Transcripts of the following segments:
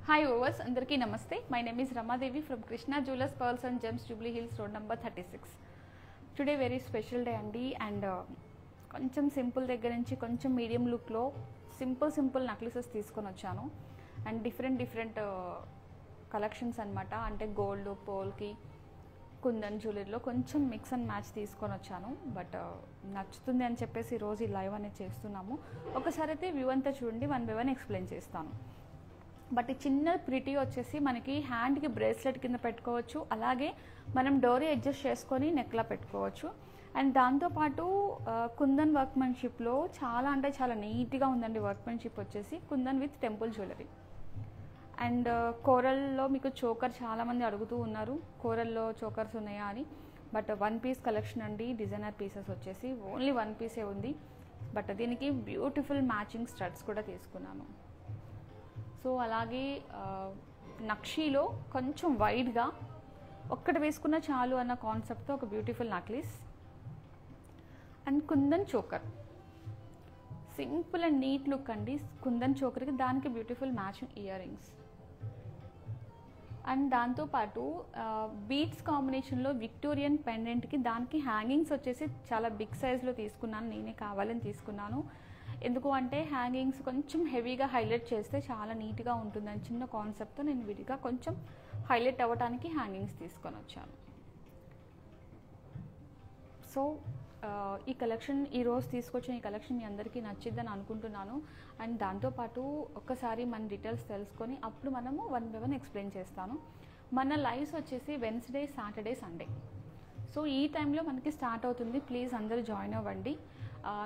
Hi viewers, అందరికీ నమస్తే. My name is Ramadevi from Krishna Jewellers Pearls and Gems, Jubilee Hills Road number 36. Today very special day అండి and కొంచెం simple దగ్గర నుంచి కొంచెం medium లుక్లో సింపుల్ నెక్లెసెస్ తీసుకొని వచ్చాను అండ్ డిఫరెంట్ కలెక్షన్స్ అనమాట. అంటే గోల్డ్ పోల్కి కుందన్ జ్యువెలరీలో కొంచెం మిక్స్ అండ్ మ్యాచ్ తీసుకొని వచ్చాను. బట్ నచ్చుతుంది అని చెప్పేసి ఈరోజు ఈ లైవ్ అనేది చేస్తున్నాము. ఒకసారి అయితే వ్యూ అంతా చూడండి, వన్ బై వన్ ఎక్స్ప్లెయిన్ చేస్తాను. బట్ ఈ చిన్న ప్రిటీ వచ్చేసి మనకి హ్యాండ్కి బ్రేస్లెట్ కింద పెట్టుకోవచ్చు, అలాగే మనం డోరీ అడ్జస్ట్ చేసుకొని నెక్లా పెట్టుకోవచ్చు. అండ్ దాంతోపాటు కుందన్ వర్క్మెన్షిప్లో చాలా అంటే చాలా నీట్గా ఉందండి. వర్క్మెన్షిప్ వచ్చేసి kundan with temple jewellery. And కోరల్లో మీకు చోకర్ చాలామంది అడుగుతూ ఉన్నారు, కోరల్లో చోకర్స్ ఉన్నాయా అని. బట్ వన్ పీస్ కలెక్షన్ అండి, డిజైనర్ పీసెస్ వచ్చేసి ఓన్లీ వన్ పీసే ఉంది. బట్ దీనికి బ్యూటిఫుల్ మ్యాచింగ్ స్టడ్స్ కూడా తీసుకున్నాను. సో అలాగే నక్షీలో కొంచెం వైడ్గా ఒక్కటి వేసుకున్న చాలు అన్న కాన్సెప్ట్తో ఒక beautiful necklace and kundan choker. Simple and neat look అండి కుందన్ చోకర్కి, దానికి beautiful matching earrings. And దాంతోపాటు బీట్స్ కాంబినేషన్లో విక్టోరియన్ పెండెంట్కి దానికి హ్యాంగింగ్స్ వచ్చేసి చాలా బిగ్ సైజ్లో తీసుకున్నాను. నేనే కావాలని తీసుకున్నాను. ఎందుకు అంటే హ్యాంగింగ్స్ కొంచెం హెవీగా హైలైట్ చేస్తే చాలా నీట్గా ఉంటుందని చిన్న కాన్సెప్ట్తో నేను విడిగా కొంచెం హైలైట్ అవ్వడానికి హ్యాంగింగ్స్ తీసుకొని వచ్చాను. సో ఈ కలెక్షన్ ఈరోజు తీసుకొచ్చిన ఈ కలెక్షన్ మీ అందరికీ నచ్చిద్దని అనుకుంటున్నాను. అండ్ దాంతోపాటు ఒక్కసారి మన డీటెయిల్స్ తెలుసుకొని అప్పుడు మనము వన్ బై వన్ ఎక్స్ప్లెయిన్ చేస్తాను. మన లైవ్స్ వచ్చేసి వెన్స్డే, సాటర్డే, సండే. సో ఈ టైంలో మనకి స్టార్ట్ అవుతుంది. ప్లీజ్ అందరూ జాయిన్ అవ్వండి.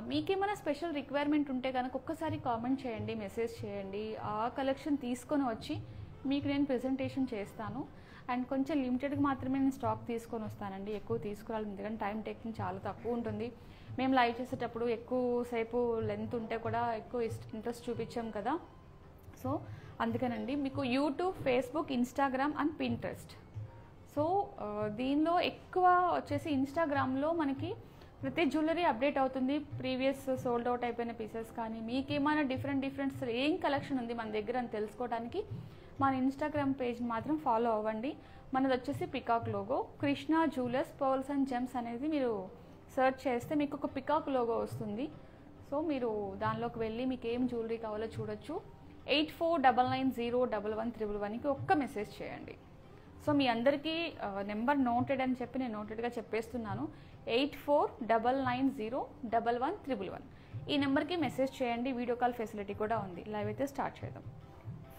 మీకేమైనా స్పెషల్ రిక్వైర్మెంట్ ఉంటే కనుక ఒక్కసారి కామెంట్ చేయండి, మెసేజ్ చేయండి. ఆ కలెక్షన్ తీసుకొని వచ్చి మీకు నేను ప్రెజెంటేషన్ చేస్తాను. అండ్ కొంచెం లిమిటెడ్గా మాత్రమే నేను స్టాక్ తీసుకొని వస్తానండి, ఎక్కువ తీసుకురాలి. ఎందుకంటే టైం టేకింగ్ చాలా తక్కువ ఉంటుంది. మేము లైవ్ చేసేటప్పుడు ఎక్కువసేపు లెంత్ ఉంటే కూడా ఎక్కువ ఇంట్రెస్ట్ చూపించాం కదా. సో అందుకనండి మీకు YouTube, Facebook, Instagram and Pinterest. So దీనిలో ఎక్కువ వచ్చేసి ఇన్స్టాగ్రామ్లో మనకి ప్రతి జ్యువెలరీ అప్డేట్ అవుతుంది. ప్రీవియస్ సోల్డ్ అవుట్ అయిపోయిన పీసెస్ కానీ మీకేమైనా డిఫరెంట్ ఏం కలెక్షన్ ఉంది మన దగ్గర అని తెలుసుకోవడానికి మన ఇన్స్టాగ్రామ్ పేజ్ని మాత్రం ఫాలో అవ్వండి. మనది వచ్చేసి peacock logo, Krishna jewellers pearls and gems అనేది మీరు సెర్చ్ చేస్తే మీకు ఒక పికాక్ లోగో వస్తుంది. సో మీరు దానిలోకి వెళ్ళి మీకు ఏం జ్యువెలరీ కావాలో చూడొచ్చు. 8499011111కి ఒక్క మెసేజ్ చేయండి. సో మీ అందరికీ నెంబర్ నోటెడ్ అని చెప్పి నేను నోటెడ్గా చెప్పేస్తున్నాను. 8499011111 ఈ నెంబర్కి మెసేజ్ చేయండి. వీడియో కాల్ ఫెసిలిటీ కూడా ఉంది. లైవ్ అయితే స్టార్ట్ చేద్దాం.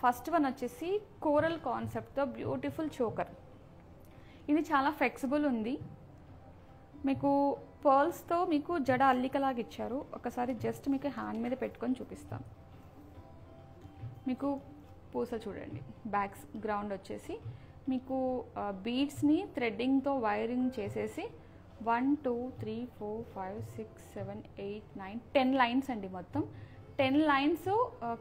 ఫస్ట్ వన్ వచ్చేసి కోరల్ కాన్సెప్ట్తో బ్యూటిఫుల్ చోకర్. ఇది చాలా ఫ్లెక్సిబుల్ ఉంది. మీకు పర్ల్స్తో మీకు జడ అల్లికలాగా ఇచ్చారు. ఒకసారి జస్ట్ మీకు హ్యాండ్ మీద పెట్టుకొని చూపిస్తాను. మీకు పూస చూడండి, బ్యాక్స్ గ్రౌండ్ వచ్చేసి మీకు బీడ్స్ని థ్రెడ్డింగ్తో వైరింగ్ చేసేసి 1 2 3 4 5 6 7 8 9 10 లైన్స్ అండి. మొత్తం 10 లైన్స్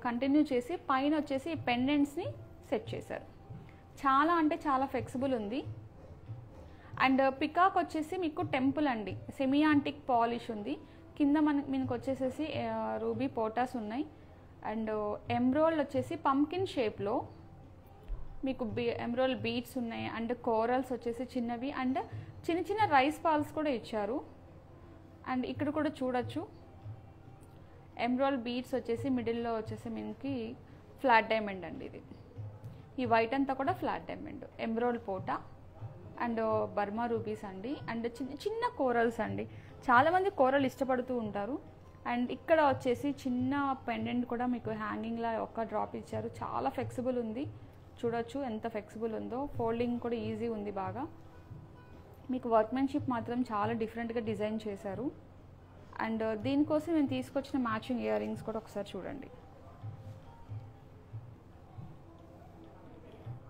కంటిన్యూ చేసి పైన వచ్చేసి పెండెంట్స్ని సెట్ చేశారు. చాలా అంటే చాలా ఫ్లెక్సిబుల్ ఉంది. అండ్ పికాక్ వచ్చేసి మీకు టెంపుల్ అండి, సెమీ యాంటిక్ పాలిష్ ఉంది. కింద మనకు వచ్చేసేసి రూబీ పోటాస్ ఉన్నాయి. అండ్ ఎంబ్రోల్ వచ్చేసి పంకిన్ షేప్లో మీకు ఎంబ్రోల్ బీడ్స్ ఉన్నాయి. అండ్ కోరల్స్ వచ్చేసి చిన్నవి అండ్ చిన్న రైస్ బాల్స్ కూడా ఇచ్చారు. అండ్ ఇక్కడ కూడా చూడొచ్చు ఎంబ్రోల్ బీడ్స్ వచ్చేసి మిడిల్లో వచ్చేసి మనకి ఫ్లాట్ డైమండ్ అండి. ఇది ఈ వైట్ అంతా కూడా ఫ్లాట్ డైమండ్, ఎంబ్రోల్ పోటా అండ్ బర్మా రూబీస్ అండి. అండ్ చిన్న కోరల్స్ అండి, చాలామంది కోరల్ ఇష్టపడుతూ ఉంటారు. అండ్ ఇక్కడ వచ్చేసి చిన్న పెండెంట్ కూడా మీకు హ్యాంగింగ్లా ఒక్క డ్రాప్ ఇచ్చారు. చాలా ఫ్లెక్సిబుల్ ఉంది, చూడొచ్చు ఎంత ఫ్లెక్సిబుల్ ఉందో. ఫోల్డింగ్ కూడా ఈజీ ఉంది బాగా. మీకు వర్క్మెన్షిప్ మాత్రం చాలా డిఫరెంట్గా డిజైన్ చేశారు. అండ్ దీనికోసం నేను తీసుకొచ్చిన మ్యాచింగ్ ఇయర్ రింగ్స్ కూడా ఒకసారి చూడండి.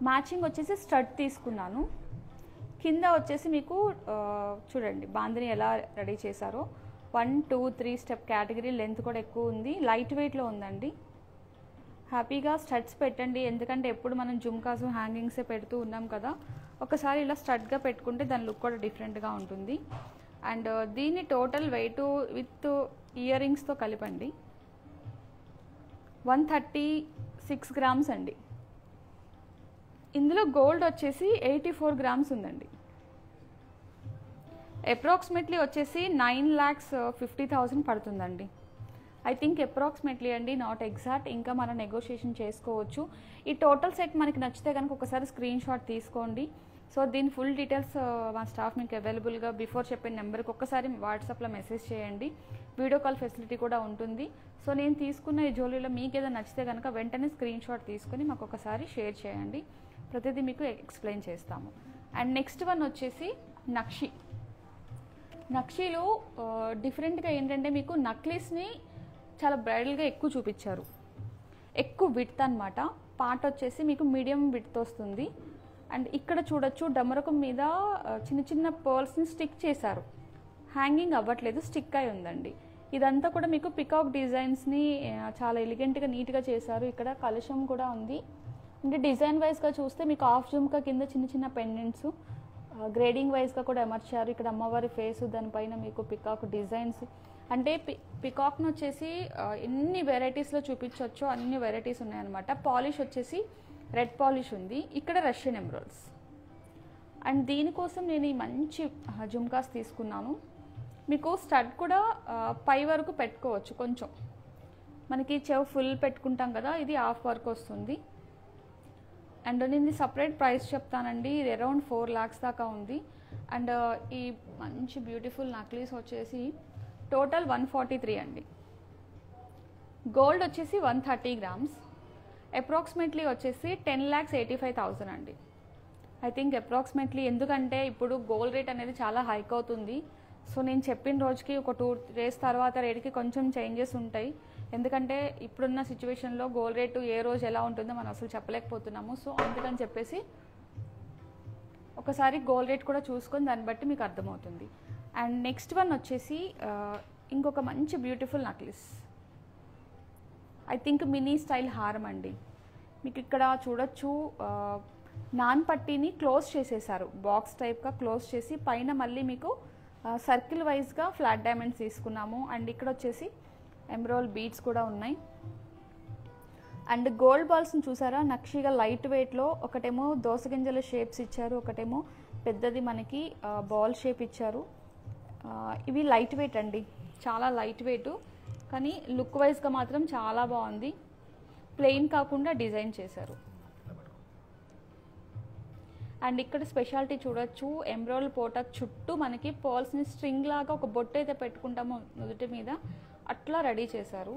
మ్యాచింగ్ వచ్చేసి స్టడ్ తీసుకున్నాను. కింద వచ్చేసి మీకు చూడండి బాందిని ఎలా రెడీ చేశారో. 1 2 3 స్టెప్ కేటగిరీ, లెంత్ కూడా ఎక్కువ ఉంది, లైట్ వెయిట్లో ఉందండి. హ్యాపీగా స్టడ్స్ పెట్టండి, ఎందుకంటే ఎప్పుడు మనం జుమ్కాసు హ్యాంగింగ్సే పెడుతూ ఉన్నాం కదా. ఒకసారి ఇలా స్టడ్గా పెట్టుకుంటే దాని లుక్ కూడా డిఫరెంట్గా ఉంటుంది. అండ్ దీన్ని టోటల్ వెయిట్ విత్ ఇయర్ రింగ్స్తో కలిపండి 136 గ్రామ్స్ అండి. ఇందులో గోల్డ్ వచ్చేసి 84 గ్రామ్స్ ఉందండి. అప్రాక్సిమేట్లీ వచ్చేసి 9,50,000 పడుతుందండి. ఐ థింక్ అప్రాక్సిమేట్లీ అండి, నాట్ ఎగ్జాక్ట్. ఇంకా మనం నెగోషియేషన్ చేసుకోవచ్చు. ఈ టోటల్ సెట్ మనకి నచ్చితే కనుక ఒకసారి స్క్రీన్ షాట్ తీసుకోండి. సో దీని ఫుల్ డీటెయిల్స్ మా స్టాఫ్ మీకు అవైలబుల్గా బిఫోర్ చెప్పిన నెంబర్కి ఒక్కసారి వాట్సాప్లో మెసేజ్ చేయండి. వీడియో కాల్ ఫెసిలిటీ కూడా ఉంటుంది. సో నేను తీసుకున్న ఈ జ్యువెలరీలో మీకు ఏదైనా నచ్చితే కనుక వెంటనే స్క్రీన్ షాట్ తీసుకుని మాకు ఒకసారి షేర్ చేయండి. ప్రతిదీ మీకు ఎక్స్ప్లెయిన్ చేస్తాము. అండ్ నెక్స్ట్ వన్ వచ్చేసి నక్షి. నక్షీలో డిఫరెంట్గా ఏంటంటే మీకు నక్లీస్ని చాలా బ్రైడల్గా ఎక్కువ చూపించారు. ఎక్కువ విడ్త్ అనమాట. పార్ట్ వచ్చేసి మీకు మీడియం విడ్త్ వస్తుంది. అండ్ ఇక్కడ చూడొచ్చు డమరకం మీద చిన్న చిన్న పర్ల్స్ని స్టిక్ చేశారు. హ్యాంగింగ్ అవ్వట్లేదు, స్టిక్ అయి ఉందండి. ఇదంతా కూడా మీకు పికాక్ డిజైన్స్ని చాలా ఎలిగెంట్గా నీట్గా చేశారు. ఇక్కడ కలశం కూడా ఉంది. అంటే డిజైన్ వైజ్గా చూస్తే మీకు హాఫ్ జుమ్కా కింద చిన్న చిన్న పెండెంట్స్ గ్రేడింగ్ వైజ్గా కూడా అమర్చారు. ఇక్కడ అమ్మవారి ఫేసు, దానిపైన మీకు పికాక్ డిజైన్స్. అంటే పికాక్ను వచ్చేసి ఎన్ని వెరైటీస్లో చూపించవచ్చో అన్ని వెరైటీస్ ఉన్నాయన్నమాట. పాలిష్ వచ్చేసి రెడ్ పాలిష్ ఉంది. ఇక్కడ రష్యన్ ఎమరాల్డ్స్. అండ్ దీనికోసం నేను ఈ మంచి జుమ్కాస్ తీసుకున్నాను. మీకు స్టడ్ కూడా పై వరకు పెట్టుకోవచ్చు. కొంచెం మనకి చెవు ఫుల్ పెట్టుకుంటాం కదా, ఇది హాఫ్ వరకు వస్తుంది. అండ్ నేను సపరేట్ ప్రైస్ చెప్తానండి. ఇది అరౌండ్ 4 lakhs దాకా ఉంది. అండ్ ఈ మంచి బ్యూటిఫుల్ నక్లీస్ వచ్చేసి టోటల్ 143 అండి. గోల్డ్ వచ్చేసి 130 గ్రామ్స్. అప్రాక్సిమేట్లీ వచ్చేసి 10,85,000 అండి. ఐ థింక్ అప్రాక్సిమేట్లీ, ఎందుకంటే ఇప్పుడు గోల్డ్ రేట్ అనేది చాలా హైక్ అవుతుంది. సో నేను చెప్పిన రోజుకి ఒక 2 days తర్వాత రేట్కి కొంచెం చేంజెస్ ఉంటాయి. ఎందుకంటే ఇప్పుడున్న సిచ్యువేషన్లో గోల్డ్ రేటు ఏ రోజు ఎలా ఉంటుందో మనం అసలు చెప్పలేకపోతున్నాము. సో అందుకని చెప్పేసి ఒకసారి గోల్డ్ రేట్ కూడా చూసుకొని దాన్ని బట్టి మీకు అర్థమవుతుంది. అండ్ నెక్స్ట్ వన్ వచ్చేసి ఇంకొక మంచి beautiful necklace. I think mini style హారం అండి. మీకు ఇక్కడ చూడొచ్చు నాన్ పట్టీని క్లోజ్ చేసేసారు. బాక్స్ టైప్గా క్లోజ్ చేసి పైన మళ్ళీ మీకు సర్కిల్ వైజ్గా ఫ్లాట్ డైమండ్స్ తీసుకున్నాము. అండ్ ఇక్కడ వచ్చేసి ఎమరాల్ బీడ్స్ కూడా ఉన్నాయి. అండ్ గోల్డ్ బాల్స్ని చూసారా, నక్షిగా లైట్ వెయిట్లో. ఒకటేమో దోసగింజల షేప్స్ ఇచ్చారు, ఒకటేమో పెద్దది మనకి బాల్ షేప్ ఇచ్చారు. ఇవి లైట్ వెయిట్ అండి, చాలా లైట్ వెయిట్. కానీ లుక్ వైజ్గా మాత్రం చాలా బాగుంది. ప్లెయిన్ కాకుండా డిజైన్ చేశారు. అండ్ ఇక్కడ స్పెషాలిటీ చూడొచ్చు, ఎమరాల్ పోటా చుట్టూ మనకి పర్ల్స్ని స్ట్రింగ్ లాగా ఒక బొట్టు అయితే పెట్టుకుంటామో నుదుటి మీద, అట్లా రెడీ చేశారు.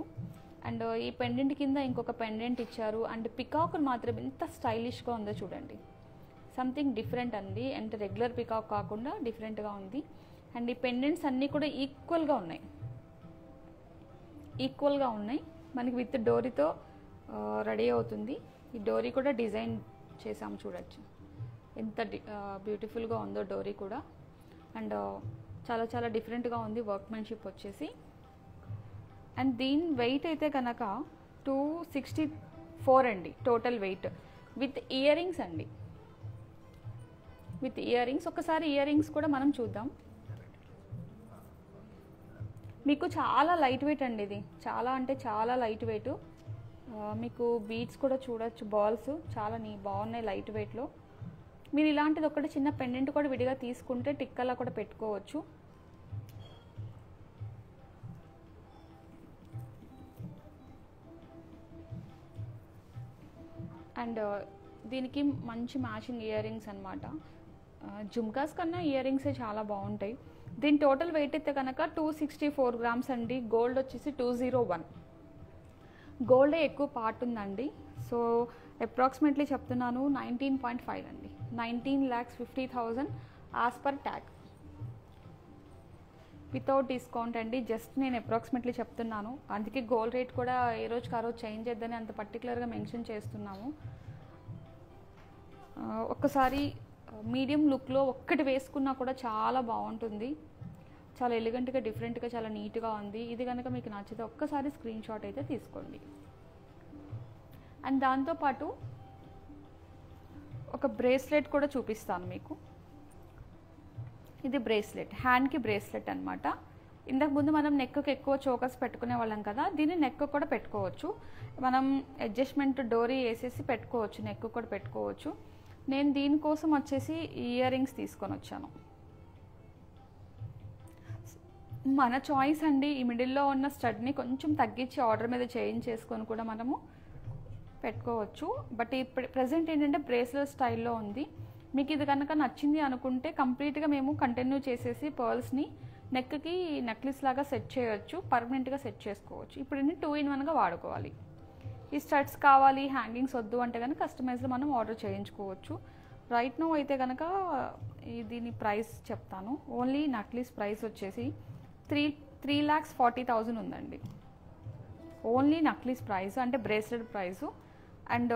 అండ్ ఈ పెండెంట్ కింద ఇంకొక పెండెంట్ ఇచ్చారు. అండ్ పికాక్ మాత్రం ఎంత స్టైలిష్గా ఉందో చూడండి. సంథింగ్ డిఫరెంట్ అండి. అంటే రెగ్యులర్ పికాక్ కాకుండా డిఫరెంట్గా ఉంది. అండ్ ఈ పెండెంట్స్ అన్నీ కూడా ఈక్వల్గా ఉన్నాయి. మనకి విత్ డోరీతో రెడీ అవుతుంది. ఈ డోరీ కూడా డిజైన్ చేసాము, చూడొచ్చు ఎంత బ్యూటిఫుల్గా ఉందో డోరీ కూడా. అండ్ చాలా చాలా డిఫరెంట్గా ఉంది వర్క్మెన్షిప్ వచ్చేసి. అండ్ దీని వెయిట్ అయితే కనుక 264 అండి total weight, with earrings అండి. With earrings. ఒకసారి ఇయర్ రింగ్స్ కూడా మనం చూద్దాం. మీకు చాలా లైట్ వెయిట్ అండి. ఇది చాలా అంటే చాలా లైట్ వెయిట్. మీకు బీడ్స్ కూడా చూడొచ్చు, బాల్స్ చాలా బాగున్నాయి లైట్ వెయిట్లో. మీరు ఇలాంటిది ఒకటి చిన్న పెండెంట్ కూడా విడిగా తీసుకుంటే టిక్కలా కూడా పెట్టుకోవచ్చు. అండ్ దీనికి మంచి మ్యాచింగ్ ఇయర్ రింగ్స్ అనమాట. జుమ్కాస్ కన్నా ఇయర్ రింగ్సే చాలా బాగుంటాయి. దీని టోటల్ వెయిట్ అయితే కనుక 264 గ్రామ్స్ అండి. గోల్డ్ వచ్చేసి 201. గోల్డే ఎక్కువ పార్ట్ ఉందండి. సో అప్రాక్సిమేట్లీ చెప్తున్నాను 19.5 అండి. 19,50,000 as per tag, without discount అండి. జస్ట్ నేను అప్రాక్సిమేట్లీ చెప్తున్నాను. అందుకే గోల్డ్ రేట్ కూడా ఏ రోజుకి ఆ రోజు చేంజ్ చేద్దని అంత పర్టికులర్గా మెన్షన్ చేస్తున్నాము. ఒక్కసారి మీడియం లుక్లో ఒక్కటి వేసుకున్నా కూడా చాలా బాగుంటుంది. చాలా ఎలిగెంట్గా, డిఫరెంట్గా, చాలా నీట్గా ఉంది. ఇది కనుక మీకు నచ్చితే ఒక్కసారి స్క్రీన్ షాట్ అయితే తీసుకోండి. అండ్ దాంతోపాటు ఒక బ్రేస్లెట్ కూడా చూపిస్తాను మీకు. ఇది బ్రేస్లెట్, హ్యాండ్కి బ్రేస్లెట్ అనమాట. ఇంతకుముందు మనం నెక్కి ఎక్కువ చోకర్స్ పెట్టుకునే వాళ్ళం కదా, దీన్ని నెక్ కూడా పెట్టుకోవచ్చు. మనం అడ్జస్ట్మెంట్ డోరీ వేసేసి పెట్టుకోవచ్చు, నెక్ కూడా పెట్టుకోవచ్చు. నేను దీనికోసం వచ్చేసి ఇయర్ రింగ్స్ తీసుకొని వచ్చాను. మన చాయిస్ అండి. ఈ మిడిల్లో ఉన్న స్టడ్ని కొంచెం తగ్గించి ఆర్డర్ మీద చేంజ్ చేసుకొని కూడా మనము పెట్టుకోవచ్చు. బట్ ఇప్పుడు ప్రజెంట్ ఏంటంటే బ్రేస్లెట్ స్టైల్లో ఉంది. మీకు ఇది కనుక నచ్చింది అనుకుంటే కంప్లీట్గా మేము కంటిన్యూ చేసేసి పర్ల్స్ని నెక్కి నెక్లెస్ లాగా సెట్ చేయొచ్చు, పర్మనెంట్గా సెట్ చేసుకోవచ్చు. ఇప్పుడు ఇన్ని 2 in 1గా వాడుకోవాలి. ఈ స్టడ్స్ కావాలి, హ్యాంగింగ్స్ వద్దు అంటే కనుక కస్టమైజ్లో మనం ఆర్డర్ చేయించుకోవచ్చు. రైట్ నో అయితే కనుక దీని ప్రైస్ చెప్తాను. ఓన్లీ నెక్లెస్ ప్రైస్ వచ్చేసి 3,40,000 ఉందండి. ఓన్లీ నెక్లెస్ ప్రైస్ అంటే bracelet price. And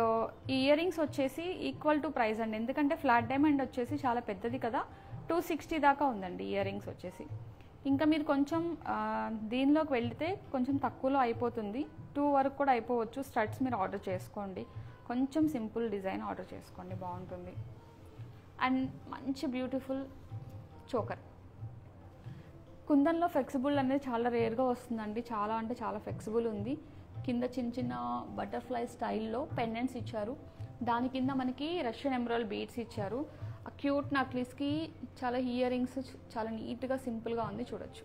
ear rings వచ్చేసి ఈక్వల్ టు ప్రైస్ అండి. ఎందుకంటే ఫ్లాట్ డైమండ్ వచ్చేసి చాలా పెద్దది కదా, 260 దాకా ఉందండి ఇయర్ రింగ్స్ వచ్చేసి. ఇంకా మీరు కొంచెం దీనిలోకి వెళ్తే కొంచెం తక్కువలో అయిపోతుంది, 2 వరకు కూడా అయిపోవచ్చు. స్టడ్స్ మీరు ఆర్డర్ చేసుకోండి, కొంచెం సింపుల్ డిజైన్ ఆర్డర్ చేసుకోండి, బాగుంటుంది. అండ్ మంచి బ్యూటిఫుల్ చోకర్. కుందన్లో ఫ్లెక్సిబుల్ అనేది చాలా రేర్గా వస్తుందండి. చాలా అంటే చాలా ఫ్లెక్సిబుల్ ఉంది. కింద చిన్న చిన్న బటర్ఫ్లై స్టైల్లో పెండెంట్స్ ఇచ్చారు. దాని కింద మనకి రష్యన్ ఎమరాల్డ్ బీడ్స్ ఇచ్చారు. ఆ క్యూట్ నెక్లెస్కి చాలా ఇయర్ రింగ్స్ చాలా నీట్గా సింపుల్గా ఉంది, చూడొచ్చు.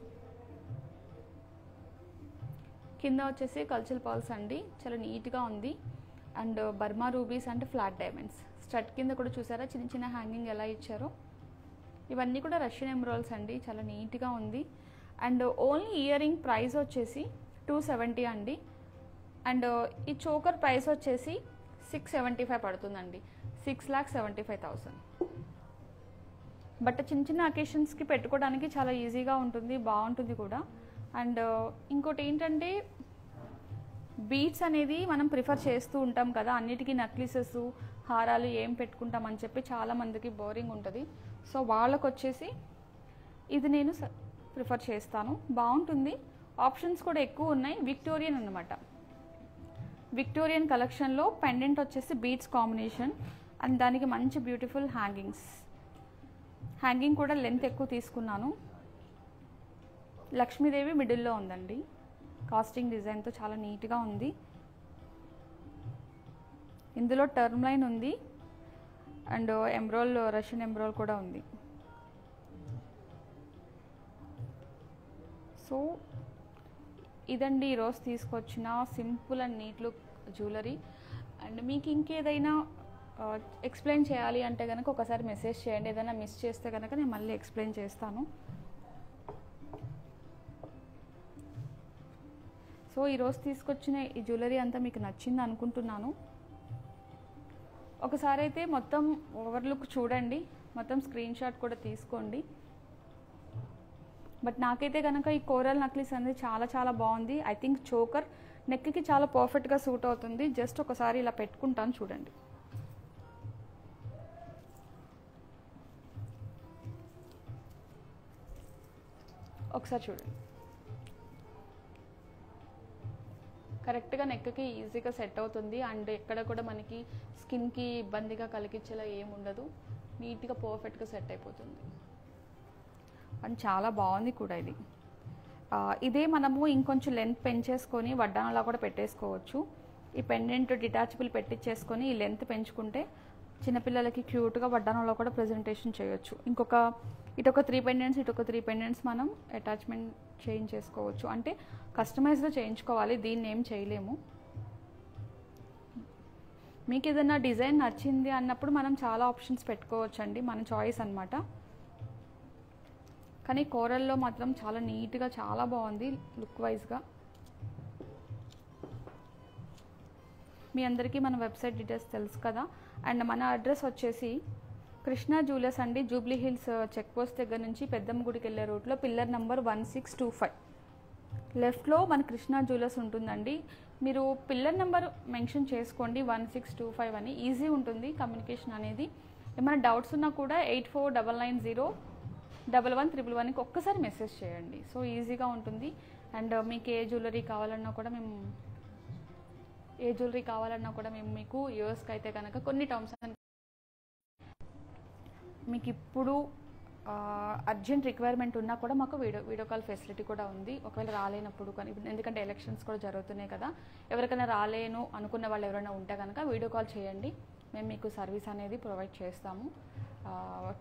కింద వచ్చేసి కల్చరల్ పర్ల్స్ అండి, చాలా నీట్గా ఉంది. అండ్ బర్మా రూబీస్ అంటే ఫ్లాట్ డైమండ్స్. స్టడ్ కింద కూడా చూసారా చిన్న చిన్న హ్యాంగింగ్ ఎలా ఇచ్చారో. ఇవన్నీ కూడా రష్యన్ ఎమరాల్డ్స్ అండి, చాలా నీట్గా ఉంది. And only ear ring price వచ్చేసి 270 అండి. అండ్ ఈ చోకర్ ప్రైస్ వచ్చేసి 675 పడుతుందండి, 6,75,000. బట్ చిన్న చిన్న అకేషన్స్కి పెట్టుకోవడానికి చాలా ఈజీగా ఉంటుంది, బాగుంటుంది కూడా. అండ్ ఇంకోటి ఏంటంటే బీడ్స్ అనేది మనం ప్రిఫర్ చేస్తూ ఉంటాం కదా, అన్నిటికీ నెక్లెసెస్ హారాలు ఏం పెట్టుకుంటామని చెప్పి చాలామందికి బోరింగ్ ఉంటుంది. సో వాళ్ళకు వచ్చేసి ఇది నేను ప్రిఫర్ చేస్తాను, బాగుంటుంది. ఆప్షన్స్ కూడా ఎక్కువ ఉన్నాయి. విక్టోరియన్ అన్నమాట. విక్టోరియన్ కలెక్షన్లో పెండెంట్ వచ్చేసి బీడ్స్ కాంబినేషన్ అండ్ దానికి మంచి బ్యూటిఫుల్ హ్యాంగింగ్స్. హ్యాంగింగ్ కూడా లెంత్ ఎక్కువ తీసుకున్నాను. లక్ష్మీదేవి మిడిల్లో ఉందండి, కాస్టింగ్ డిజైన్తో చాలా నీట్గా ఉంది. ఇందులో టర్మ్ లైన్ ఉంది అండ్ ఎమ్రోల్ రష్యన్ ఎమ్రోల్ కూడా ఉంది. సో ఇదండి ఈరోజు తీసుకొచ్చిన simple and neat look jewellery. And మీకు ఇంకేదైనా ఎక్స్ప్లెయిన్ చేయాలి అంటే కనుక ఒకసారి మెసేజ్ చేయండి. ఏదైనా మిస్ చేస్తే కనుక నేను మళ్ళీ ఎక్స్ప్లెయిన్ చేస్తాను. సో ఈరోజు తీసుకొచ్చిన ఈ జ్యువెలరీ అంతా మీకు నచ్చింది అనుకుంటున్నాను. ఒకసారి అయితే మొత్తం ఓవర్లుక్ చూడండి, మొత్తం స్క్రీన్ షాట్ కూడా తీసుకోండి. బట్ నాకైతే కనుక ఈ కోరల్ నెక్లెస్ అనేది చాలా చాలా బాగుంది. ఐ థింక్ చోకర్ నెక్కి చాలా పర్ఫెక్ట్గా సూట్ అవుతుంది. జస్ట్ ఒకసారి ఇలా పెట్టుకుంటాను చూడండి. ఒకసారి చూడండి, కరెక్ట్గా నెక్కి ఈజీగా సెట్ అవుతుంది. అండ్ ఎక్కడ కూడా మనకి స్కిన్కి ఇబ్బందిగా కలిగించేలా ఏముండదు, నీట్గా పర్ఫెక్ట్గా సెట్ అయిపోతుంది. అండ్ చాలా బాగుంది కూడా ఇది. ఇదే మనము ఇంకొంచెం లెంత్ పెంచేసుకొని వడ్డానలా కూడా పెట్టేసుకోవచ్చు. ఈ పెండెంట్ డిటాచబుల్ పెట్టించేసుకొని ఈ లెంత్ పెంచుకుంటే చిన్నపిల్లలకి క్యూట్గా వడ్డానంలో కూడా ప్రజెంటేషన్ చేయొచ్చు. ఇటొక 3 పెండెంట్స్ ఇటొక 3 పెండెంట్స్ మనం అటాచ్మెంట్ చేయించేసుకోవచ్చు. అంటే కస్టమైజ్లో చేయించుకోవాలి, దీన్ని ఏం చేయలేము. మీకు ఏదైనా డిజైన్ నచ్చింది అన్నప్పుడు మనం చాలా ఆప్షన్స్ పెట్టుకోవచ్చు అండి, మన చాయిస్ అన్నమాట. కానీ కోరల్లో మాత్రం చాలా నీట్గా చాలా బాగుంది లుక్ వైజ్గా. మీ అందరికీ మన వెబ్సైట్ డీటెయిల్స్ తెలుసు కదా. అండ్ మన అడ్రస్ వచ్చేసి కృష్ణా జ్యువెలర్స్ అండి, జూబ్లీ హిల్స్ చెక్ పోస్ట్ దగ్గర నుంచి పెద్దమ్మ గుడికి వెళ్ళే రూట్లో పిల్లర్ నెంబర్ 1625 లెఫ్ట్లో మన కృష్ణా జ్యువెలర్స్ ఉంటుందండి. మీరు పిల్లర్ నెంబర్ మెన్షన్ చేసుకోండి 1625 అని, ఈజీ ఉంటుంది కమ్యూనికేషన్ అనేది. ఏమైనా డౌట్స్ ఉన్నా కూడా 8499011111కి ఒక్కసారి మెసేజ్ చేయండి. సో ఈజీగా ఉంటుంది. అండ్ మీకు ఏ జ్యువెలరీ కావాలన్నా కూడా మేము మీకు యూఎస్కి అయితే కనుక కొన్ని టర్మ్స్ అండ్ మీకు ఇప్పుడు అర్జెంట్ రిక్వైర్మెంట్ ఉన్నా కూడా మాకు వీడియో కాల్ ఫెసిలిటీ కూడా ఉంది. ఒకవేళ రాలేనప్పుడు కానీ, ఎందుకంటే ఎలక్షన్స్ కూడా జరుగుతున్నాయి కదా, ఎవరికైనా రాలేను అనుకున్న వాళ్ళు ఎవరైనా ఉంటే కనుక వీడియో కాల్ చేయండి, మేము మీకు సర్వీస్ అనేది ప్రొవైడ్ చేస్తాము.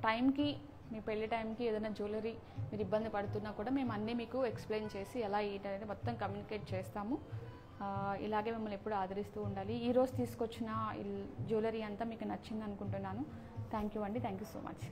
టైంకి మీ పెళ్లి టైంకి ఏదైనా జ్యువెలరీ మీరు ఇబ్బంది పడుతున్నా కూడా మేము అన్నీ మీకు ఎక్స్ప్లెయిన్ చేసి ఎలా ఏంటనేది మొత్తం కమ్యూనికేట్ చేస్తాము. ఇలాగే మిమ్మల్ని ఎప్పుడు ఆదరిస్తూ ఉండాలి. ఈరోజు తీసుకొచ్చిన జ్యువెలరీ అంతా మీకు నచ్చింది అనుకుంటున్నాను. థ్యాంక్ యూ అండి. Thank you so much.